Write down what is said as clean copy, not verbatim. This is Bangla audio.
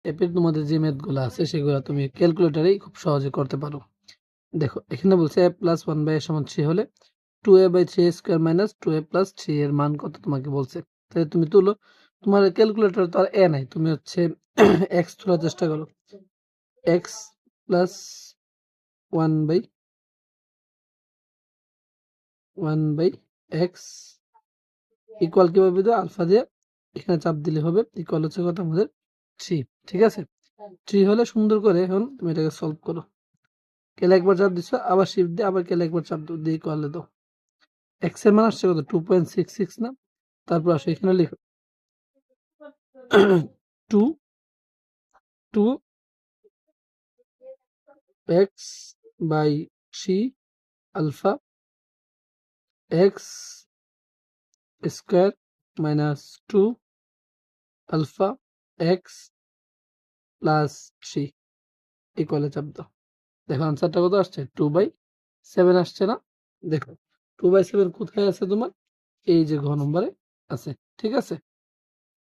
অ্যাপের তোমাদের যে ম্যাথগুলো আছে সেগুলো তুমি ক্যালকুলেটরেই খুব সহজে করতে পারো। দেখো এখানে বলছে a প্লাস 1/a সমান 3 হলে 2a/3 square minus 2a plus 3 এর মান কত তোমাকে বলছে। তাহলে তুমি তুলো, তোমার ক্যালকুলেটর তো আর a নাই, তুমি হচ্ছে x তোলার চেষ্টা করো। x প্লাস 1/x ইকুয়াল কিভাবে দেবো, আলফা দিয়ে এখানে চাপ দিলে হবে, ইকুয়াল হচ্ছে কত আমাদের 3। ঠিক আছে, 3 হলে সুন্দর করে এখন তুমি এটাকে সলভ করো। কেলে একবার চাপ দিচ্ছ, আবার শিফট দিয়ে আবার কেলে একবার চাপ দিয়ে ইকুয়ালে দাও। এক্স এর মান আসছে কত 2.66 না। তারপর আসো এখানে লিখো 2x/3 alpha x square minus 2 alpha x plus 3 ইকুয়ালে চাপ দাও। দেখো আনসারটা কত আসছে 2/7 আসছে না। দেখো 2/7 কোথায় আছে তোমার, এই যে ঘ নম্বরে আছে। ঠিক আছে।